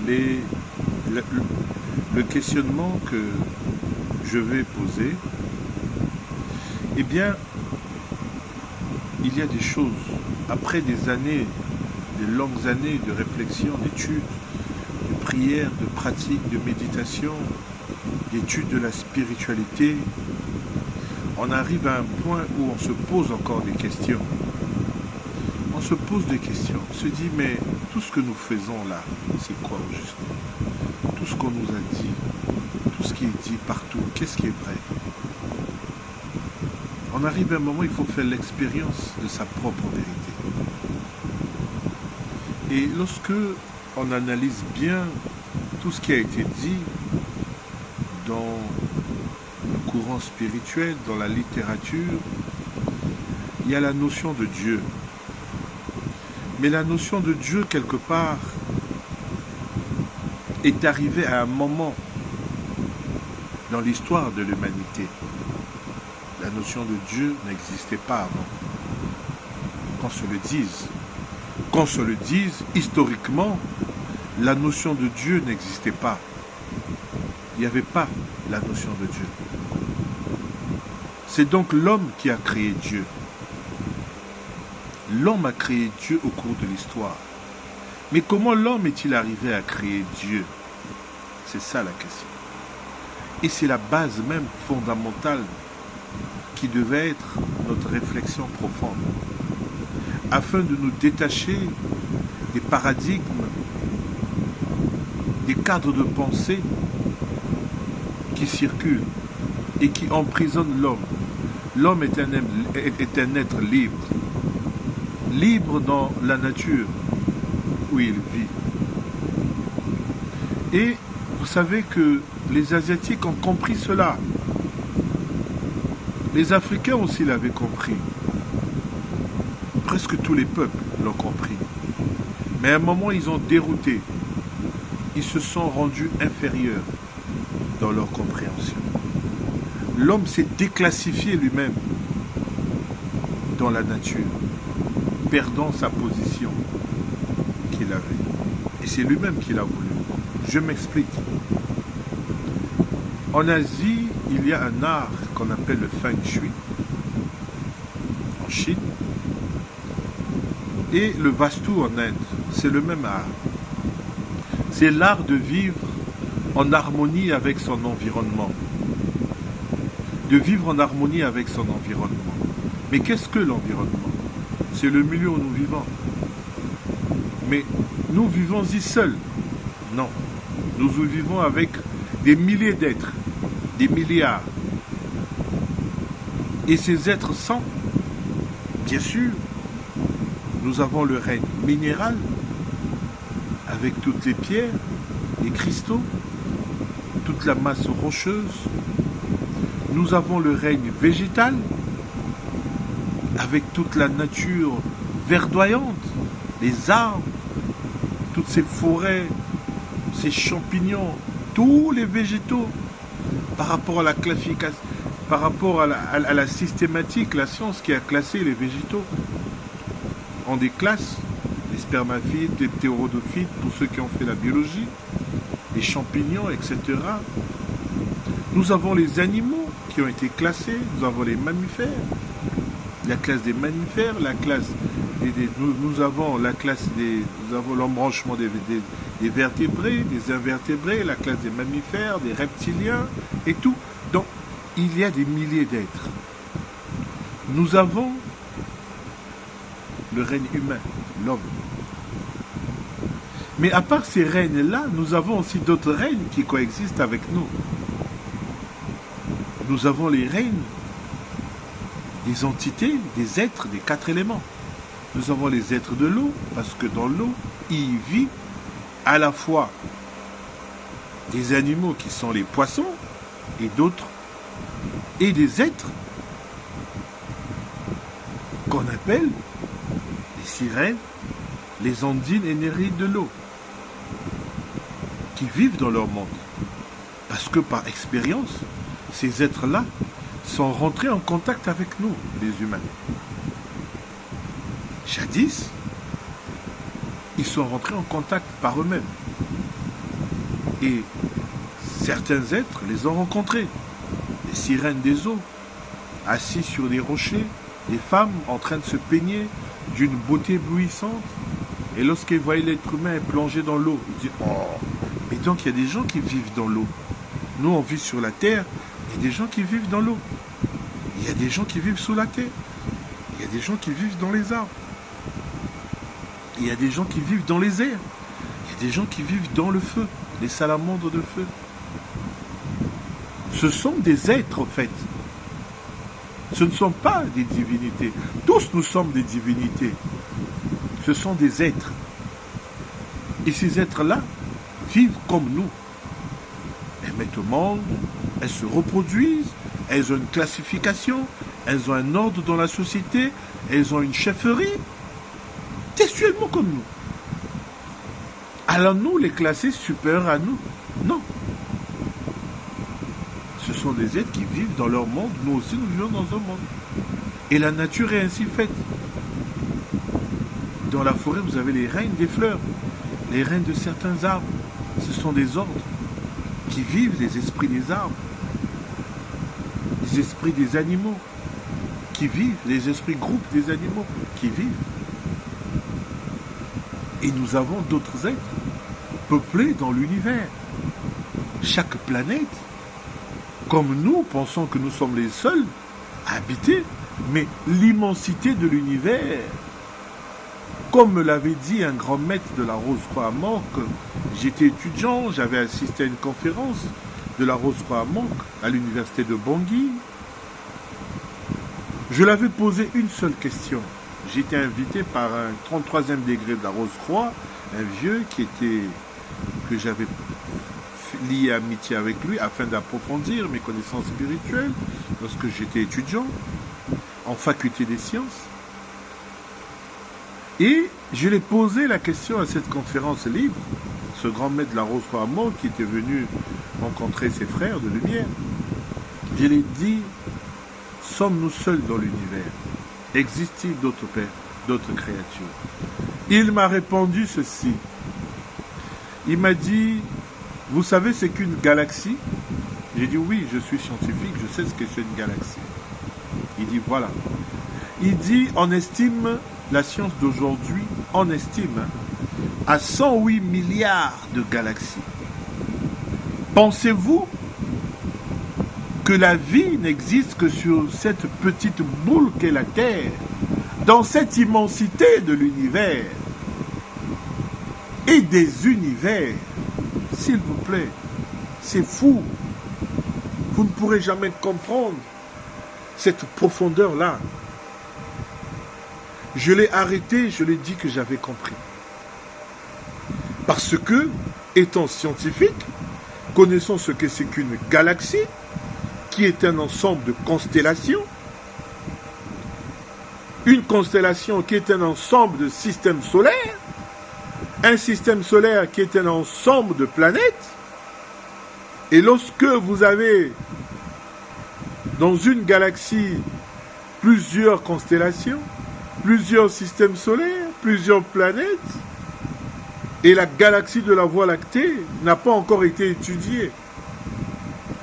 Les, le, le questionnement que je vais poser, eh bien, il y a des choses, après des années, des longues années de réflexion, d'études, de prière, de pratique, de méditation, d'études de la spiritualité, on arrive à un point où on se pose encore des questions. On se pose des questions, on se dit, mais tout ce que nous faisons là, c'est quoi au juste? Tout ce qu'on nous a dit, tout ce qui est dit partout, qu'est-ce qui est vrai? On arrive à un moment où il faut faire l'expérience de sa propre vérité. Et lorsque on analyse bien tout ce qui a été dit dans le courant spirituel, dans la littérature, il y a la notion de Dieu. Mais la notion de Dieu, quelque part, est arrivée à un moment dans l'histoire de l'humanité. La notion de Dieu n'existait pas avant. Qu'on se le dise. Qu'on se le dise, historiquement, la notion de Dieu n'existait pas. Il n'y avait pas la notion de Dieu. C'est donc l'homme qui a créé Dieu. L'homme a créé Dieu au cours de l'histoire. Mais comment l'homme est-il arrivé à créer Dieu? C'est ça la question. Et c'est la base même fondamentale qui devait être notre réflexion profonde. Afin de nous détacher des paradigmes, des cadres de pensée qui circulent et qui emprisonnent l'homme. L'homme est un être libre. Libre dans la nature où il vit. Et vous savez que les Asiatiques ont compris cela. Les Africains aussi l'avaient compris. Presque tous les peuples l'ont compris. Mais à un moment, ils ont dérouté. Ils se sont rendus inférieurs dans leur compréhension. L'homme s'est déclassifié lui-même dans la nature, perdant sa position qu'il avait. Et c'est lui-même qui l'a voulu. Je m'explique. En Asie, il y a un art qu'on appelle le Feng Shui, en Chine, et le Vastu en Inde. C'est le même art. C'est l'art de vivre en harmonie avec son environnement. De vivre en harmonie avec son environnement. Mais qu'est-ce que l'environnement? C'est le milieu où nous vivons. Mais nous vivons-y seuls? Non. Nous vivons avec des milliers d'êtres, des milliards. Et ces êtres sont, bien sûr, nous avons le règne minéral, avec toutes les pierres, les cristaux, toute la masse rocheuse. Nous avons le règne végétal, avec toute la nature verdoyante, les arbres, toutes ces forêts, ces champignons, tous les végétaux, par rapport à la classification, par rapport à la systématique, la science qui a classé les végétaux en des classes, les spermaphites, les ptérodophytes, pour ceux qui ont fait la biologie, les champignons, etc. Nous avons les animaux qui ont été classés, nous avons les mammifères, la classe des mammifères, la classe nous avons la classe nous avons l'embranchement des vertébrés, des invertébrés, la classe des mammifères, des reptiliens et tout. Donc, il y a des milliers d'êtres. Nous avons le règne humain, l'homme. Mais à part ces règnes-là, nous avons aussi d'autres règnes qui coexistent avec nous. Nous avons les règnes des entités, des êtres, des 4 éléments. Nous avons les êtres de l'eau, parce que dans l'eau, il vit à la fois des animaux qui sont les poissons et d'autres, et des êtres qu'on appelle les sirènes, les ondines et néreides de l'eau, qui vivent dans leur monde. Parce que par expérience, ces êtres-là sont rentrés en contact avec nous, les humains. Jadis, ils sont rentrés en contact par eux-mêmes. Et certains êtres les ont rencontrés. Les sirènes des eaux, assis sur des rochers, des femmes en train de se peigner d'une beauté éblouissante. Et lorsqu'ils voyaient l'être humain plongé dans l'eau, ils disaient « Oh, mais donc il y a des gens qui vivent dans l'eau. Nous, on vit sur la terre, il y a des gens qui vivent dans l'eau. Il y a des gens qui vivent sous la terre. Il y a des gens qui vivent dans les arbres. Il y a des gens qui vivent dans les airs. Il y a des gens qui vivent dans le feu, les salamandres de feu. Ce sont des êtres, en fait. Ce ne sont pas des divinités. Tous nous sommes des divinités. Ce sont des êtres. Et ces êtres-là vivent comme nous. Elles mettent au monde, elles se reproduisent, elles ont une classification, elles ont un ordre dans la société, elles ont une chefferie, textuellement comme nous. Allons-nous les classer supérieurs à nous? Non. Ce sont des êtres qui vivent dans leur monde, nous aussi nous vivons dans un monde. Et la nature est ainsi faite. Dans la forêt, vous avez les reines des fleurs, les reines de certains arbres. Ce sont des ordres qui vivent, les esprits des arbres, les esprits des animaux qui vivent, les esprits groupes des animaux qui vivent. Et nous avons d'autres êtres peuplés dans l'univers. Chaque planète, comme nous, pensons que nous sommes les seuls à habiter, mais l'immensité de l'univers, comme me l'avait dit un grand maître de la Rose-Croix à Manque, j'étais étudiant, j'avais assisté à une conférence de la Rose-Croix à Manque à l'université de Bangui. Je l'avais posé une seule question. J'étais invité par un 33e degré de la Rose-Croix, un vieux que j'avais lié amitié avec lui afin d'approfondir mes connaissances spirituelles lorsque j'étais étudiant en faculté des sciences. Et je l'ai posé la question à cette conférence libre, ce grand maître de la Rose-Croix à Manque qui était venu rencontrer ses frères de lumière. Je l'ai dit, sommes-nous seuls dans l'univers? Existe-t-il d'autres créatures? Il m'a répondu ceci. Il m'a dit, vous savez c'est qu'une galaxie? J'ai dit oui, je suis scientifique, je sais ce que c'est une galaxie. Il dit voilà. Il dit, on estime, la science d'aujourd'hui, on estime à 108 milliards de galaxies. Pensez-vous que la vie n'existe que sur cette petite boule qu'est la Terre, dans cette immensité de l'univers et des univers? S'il vous plaît, c'est fou. Vous ne pourrez jamais comprendre cette profondeur-là. Je l'ai arrêté, je l'ai dit que j'avais compris. Parce que, étant scientifique, connaissons ce que c'est qu'une galaxie, qui est un ensemble de constellations, une constellation qui est un ensemble de systèmes solaires, un système solaire qui est un ensemble de planètes, et lorsque vous avez dans une galaxie plusieurs constellations, plusieurs systèmes solaires, plusieurs planètes, et la galaxie de la Voie lactée n'a pas encore été étudiée.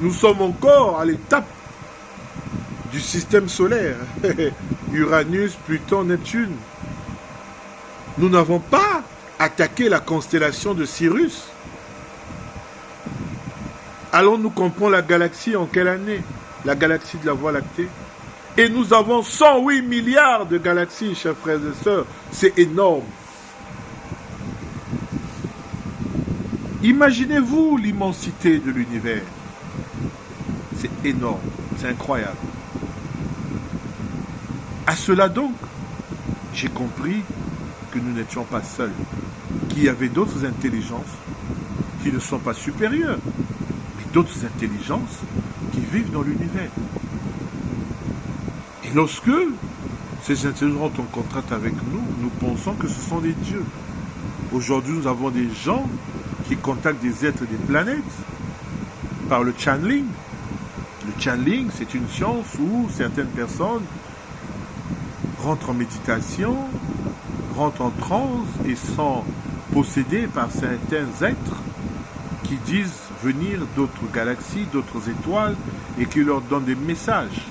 Nous sommes encore à l'étape du système solaire. Uranus, Pluton, Neptune. Nous n'avons pas attaqué la constellation de Sirius. Allons-nous comprendre la galaxie en quelle année? La galaxie de la Voie lactée. Et nous avons 108 milliards de galaxies, chers frères et sœurs. C'est énorme. Imaginez-vous l'immensité de l'univers. C'est énorme, c'est incroyable. À cela donc, j'ai compris que nous n'étions pas seuls, qu'il y avait d'autres intelligences qui ne sont pas supérieures, mais d'autres intelligences qui vivent dans l'univers. Et lorsque ces intelligences sont en contact avec nous, nous pensons que ce sont des dieux. Aujourd'hui, nous avons des gens qui contactent des êtres des planètes par le channeling. Le channeling, c'est une science où certaines personnes rentrent en méditation, rentrent en transe et sont possédées par certains êtres qui qui disent venir d'autres galaxies, d'autres étoiles, et qui leur donnent des messages.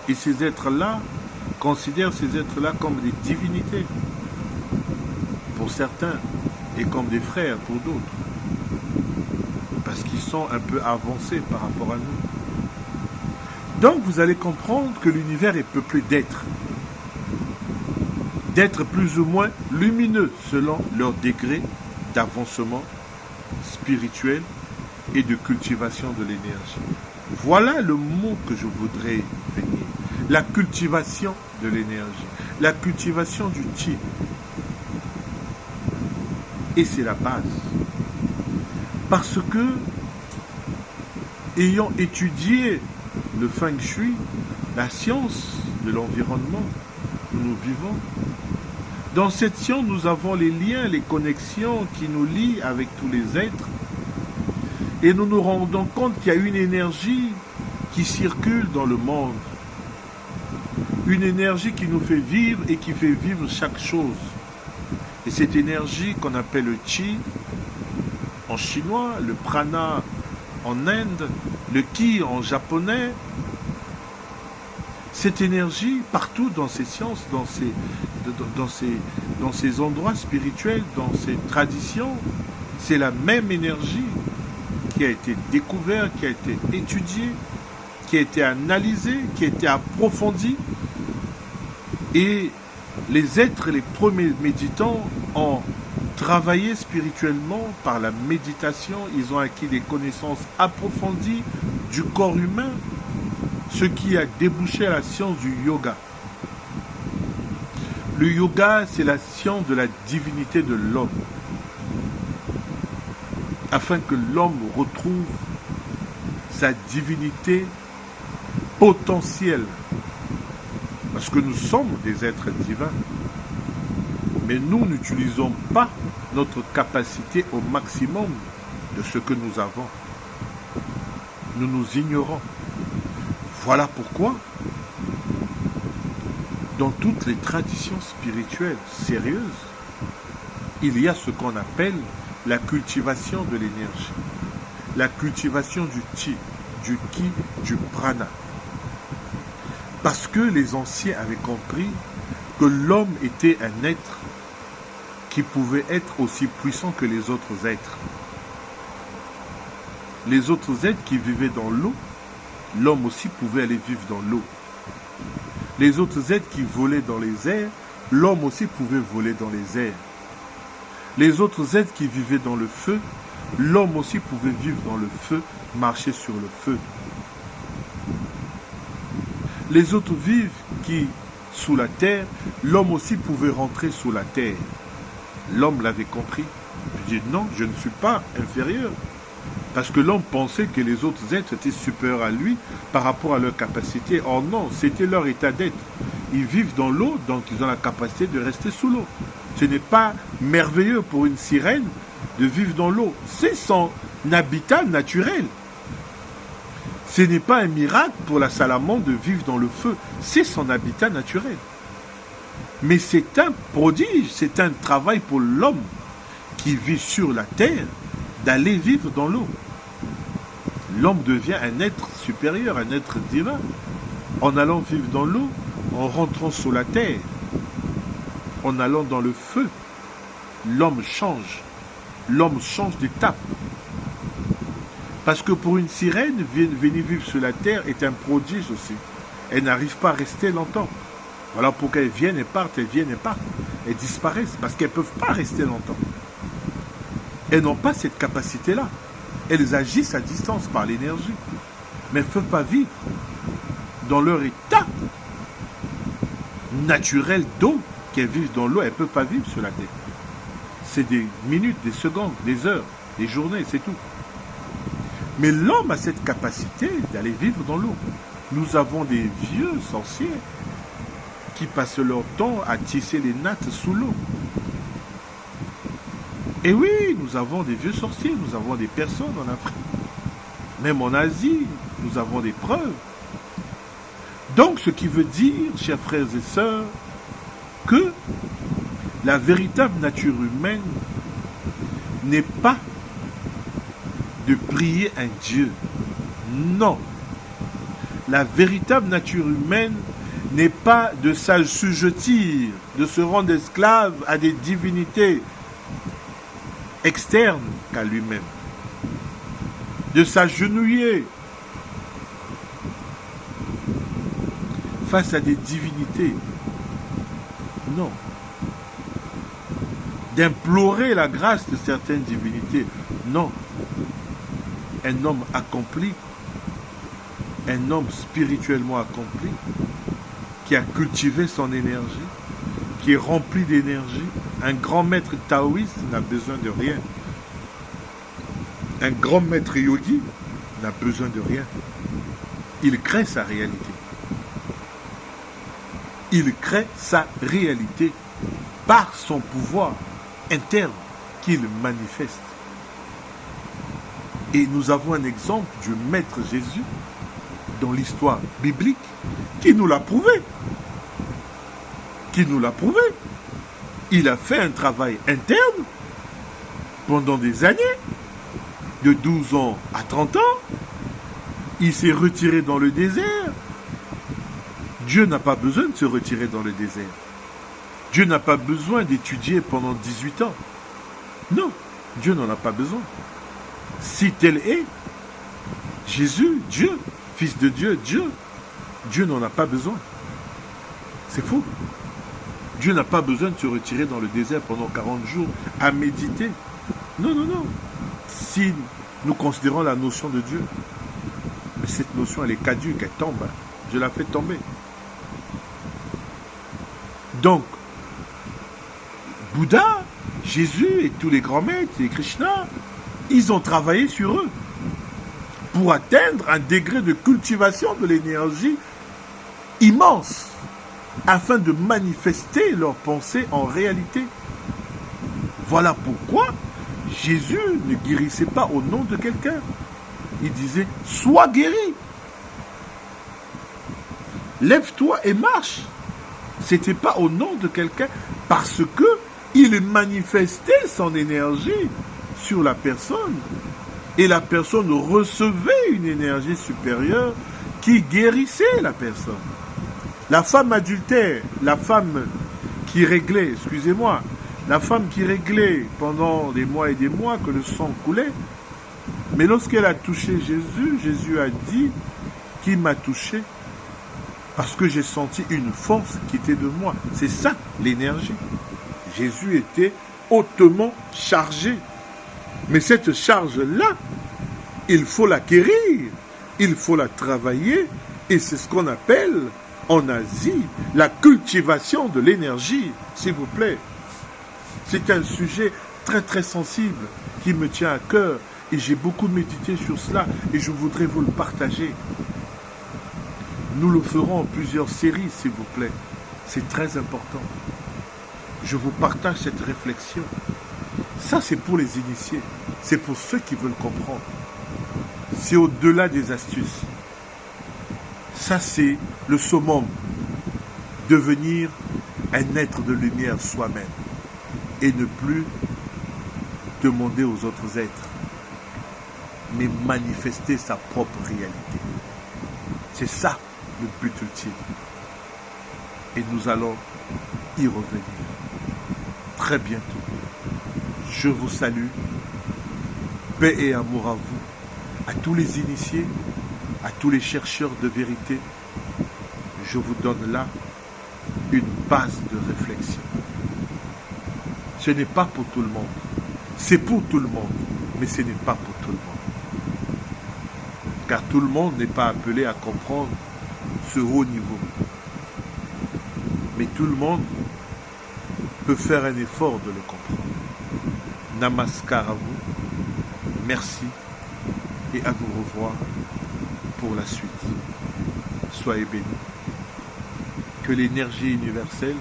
Et ces êtres-là considèrent ces êtres-là comme des divinités, pour certains, et comme des frères pour d'autres, parce qu'ils sont un peu avancés par rapport à nous. Donc vous allez comprendre que l'univers est peuplé d'êtres plus ou moins lumineux selon leur degré d'avancement spirituel et de cultivation de l'énergie. Voilà le mot que je voudrais venir. La cultivation de l'énergie, la cultivation du chi. Et c'est la base. Parce que, ayant étudié le feng shui, la science de l'environnement où nous vivons, dans cette science, nous avons les liens, les connexions qui nous lient avec tous les êtres. Et nous nous rendons compte qu'il y a une énergie qui circule dans le monde. Une énergie qui nous fait vivre et qui fait vivre chaque chose. Et cette énergie qu'on appelle le chi en chinois, le prana en Inde, le ki en japonais, cette énergie partout dans ces sciences, dans ces endroits spirituels, dans ces traditions, c'est la même énergie qui a été découverte, qui a été étudiée, qui a été analysée, qui a été approfondie. Et les êtres, les premiers méditants ont travaillé spirituellement par la méditation. Ils ont acquis des connaissances approfondies du corps humain, ce qui a débouché à la science du yoga. Le yoga, c'est la science de la divinité de l'homme, afin que l'homme retrouve sa divinité potentielle. Parce que nous sommes des êtres divins. Mais nous n'utilisons pas notre capacité au maximum de ce que nous avons. Nous nous ignorons. Voilà pourquoi, dans toutes les traditions spirituelles sérieuses, il y a ce qu'on appelle la cultivation de l'énergie, la cultivation du chi, du ki, du prana. Parce que les anciens avaient compris que l'homme était un être qui pouvait être aussi puissant que les autres êtres. Les autres êtres qui vivaient dans l'eau, l'homme aussi pouvait aller vivre dans l'eau. Les autres êtres qui volaient dans les airs, l'homme aussi pouvait voler dans les airs. Les autres êtres qui vivaient dans le feu, l'homme aussi pouvait vivre dans le feu, marcher sur le feu. Les autres vivent qui, sous la terre, l'homme aussi pouvait rentrer sous la terre. L'homme l'avait compris. Il dit non, je ne suis pas inférieur. Parce que l'homme pensait que les autres êtres étaient supérieurs à lui par rapport à leur capacité. Or non, c'était leur état d'être. Ils vivent dans l'eau, donc ils ont la capacité de rester sous l'eau. Ce n'est pas merveilleux pour une sirène de vivre dans l'eau. C'est son habitat naturel. Ce n'est pas un miracle pour la salamandre de vivre dans le feu. C'est son habitat naturel. Mais c'est un prodige, c'est un travail pour l'homme qui vit sur la terre d'aller vivre dans l'eau. L'homme devient un être supérieur, un être divin, en allant vivre dans l'eau, en rentrant sous la terre, en allant dans le feu. L'homme change d'étape. Parce que pour une sirène, venir vivre sur la terre est un prodige aussi. Elle n'arrive pas à rester longtemps. Voilà pourquoi elles viennent et partent, elles viennent et partent. Elles disparaissent parce qu'elles ne peuvent pas rester longtemps. Elles n'ont pas cette capacité-là. Elles agissent à distance par l'énergie. Mais elles ne peuvent pas vivre dans leur état naturel d'eau, qu'elles vivent dans l'eau. Elles ne peuvent pas vivre sur la terre. C'est des minutes, des secondes, des heures, des journées, c'est tout. Mais l'homme a cette capacité d'aller vivre dans l'eau. Nous avons des vieux sorciers qui passent leur temps à tisser les nattes sous l'eau. Et oui, nous avons des vieux sorciers, nous avons des personnes en Afrique. Même en Asie, nous avons des preuves. Donc, ce qui veut dire, chers frères et sœurs, que la véritable nature humaine n'est pas de prier un Dieu. Non. La véritable nature humaine n'est pas de s'assujettir, de se rendre esclave à des divinités externes qu'à lui-même, de s'agenouiller face à des divinités. Non. D'implorer la grâce de certaines divinités. Non. Un homme accompli, un homme spirituellement accompli, qui a cultivé son énergie, qui est rempli d'énergie. Un grand maître taoïste n'a besoin de rien. Un grand maître yogi n'a besoin de rien. Il crée sa réalité. Il crée sa réalité par son pouvoir interne qu'il manifeste. Et nous avons un exemple du Maître Jésus dans l'histoire biblique qui nous l'a prouvé. Qui nous l'a prouvé. Il a fait un travail interne pendant des années, de 12 ans à 30 ans. Il s'est retiré dans le désert. Dieu n'a pas besoin de se retirer dans le désert. Dieu n'a pas besoin d'étudier pendant 18 ans. Non, Dieu n'en a pas besoin. Si tel est Jésus, Dieu, Fils de Dieu, Dieu n'en a pas besoin. C'est faux. Dieu n'a pas besoin de se retirer dans le désert pendant 40 jours à méditer. Non, non, non. Si nous considérons la notion de Dieu, mais cette notion, elle est caduque, elle tombe. Je la fais tomber. Donc, Bouddha, Jésus et tous les grands maîtres et Krishna, ils ont travaillé sur eux pour atteindre un degré de cultivation de l'énergie immense afin de manifester leurs pensées en réalité. Voilà pourquoi Jésus ne guérissait pas au nom de quelqu'un. Il disait « Sois guéri ». Lève-toi et marche. C'était pas au nom de quelqu'un parce que il manifestait son énergie sur la personne et la personne recevait une énergie supérieure qui guérissait la personne. La femme adultère, la femme qui réglait, excusez-moi, la femme qui réglait pendant des mois et des mois que le sang coulait, mais lorsqu'elle a touché Jésus, Jésus a dit qu'il m'a touché parce que j'ai senti une force qui était de moi. C'est ça l'énergie. Jésus était hautement chargé. Mais cette charge-là, il faut l'acquérir, il faut la travailler, et c'est ce qu'on appelle en Asie la cultivation de l'énergie, s'il vous plaît. C'est un sujet très très sensible qui me tient à cœur, et j'ai beaucoup médité sur cela, et je voudrais vous le partager. Nous le ferons en plusieurs séries, s'il vous plaît. C'est très important. Je vous partage cette réflexion. Ça, c'est pour les initiés. C'est pour ceux qui veulent comprendre. C'est au-delà des astuces. Ça, c'est le summum. Devenir un être de lumière soi-même. Et ne plus demander aux autres êtres. Mais manifester sa propre réalité. C'est ça le but ultime. Et nous allons y revenir très bientôt. Je vous salue. Paix et amour à vous, à tous les initiés, à tous les chercheurs de vérité. Je vous donne là une base de réflexion. Ce n'est pas pour tout le monde. C'est pour tout le monde, mais ce n'est pas pour tout le monde. Car tout le monde n'est pas appelé à comprendre ce haut niveau. Mais tout le monde peut faire un effort de le comprendre. Namaskar à vous. Merci et à vous revoir pour la suite. Soyez bénis. Que l'énergie universelle,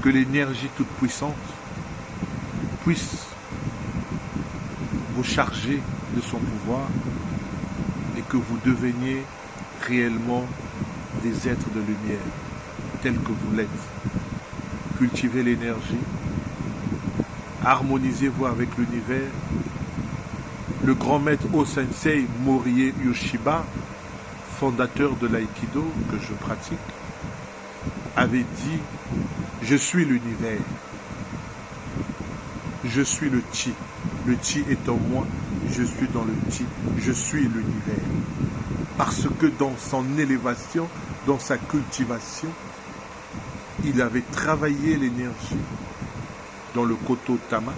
que l'énergie toute puissante puisse vous charger de son pouvoir et que vous deveniez réellement des êtres de lumière tels que vous l'êtes. Cultivez l'énergie, harmonisez-vous avec l'univers, Le grand maître O-Sensei Morihei Ueshiba, fondateur de l'aïkido que je pratique, avait dit « Je suis l'univers, je suis le Chi, le Chi est en moi, je suis dans le Chi, je suis l'univers. » Parce que dans son élévation, dans sa cultivation, il avait travaillé l'énergie dans le Koto Tama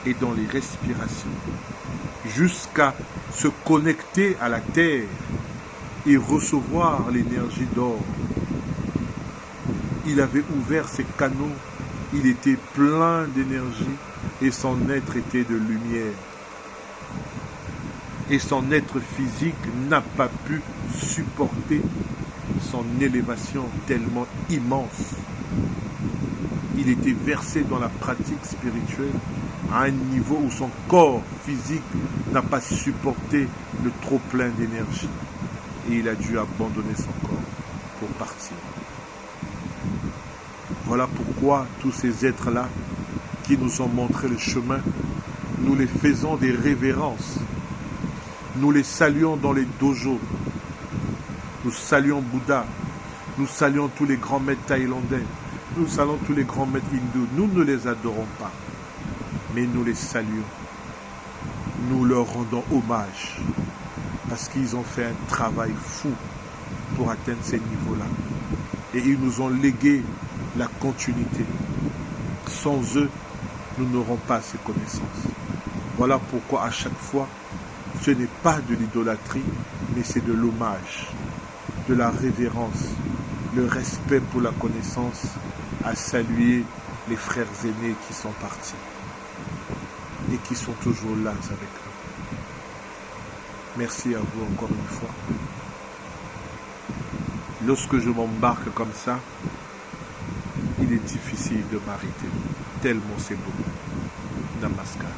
et dans les respirations, jusqu'à se connecter à la terre et recevoir l'énergie d'or. Il avait ouvert ses canaux, il était plein d'énergie et son être était de lumière. Et son être physique n'a pas pu supporter son élévation tellement immense. Il était versé dans la pratique spirituelle à un niveau où son corps physique n'a pas supporté le trop-plein d'énergie. Et il a dû abandonner son corps pour partir. Voilà pourquoi tous ces êtres-là qui nous ont montré le chemin, nous les faisons des révérences. Nous les saluons dans les dojos. Nous saluons Bouddha. Nous saluons tous les grands maîtres thaïlandais. Nous saluons tous les grands maîtres hindous. Nous ne les adorons pas, mais nous les saluons. Nous leur rendons hommage parce qu'ils ont fait un travail fou pour atteindre ces niveaux-là. Et ils nous ont légué la continuité. Sans eux, nous n'aurons pas ces connaissances. Voilà pourquoi à chaque fois, ce n'est pas de l'idolâtrie, mais c'est de l'hommage, de la révérence, le respect pour la connaissance, à saluer les frères aînés qui sont partis et qui sont toujours là avec nous. Merci à vous encore une fois. Lorsque je m'embarque comme ça, il est difficile de m'arrêter, tellement c'est beau. Namaskar.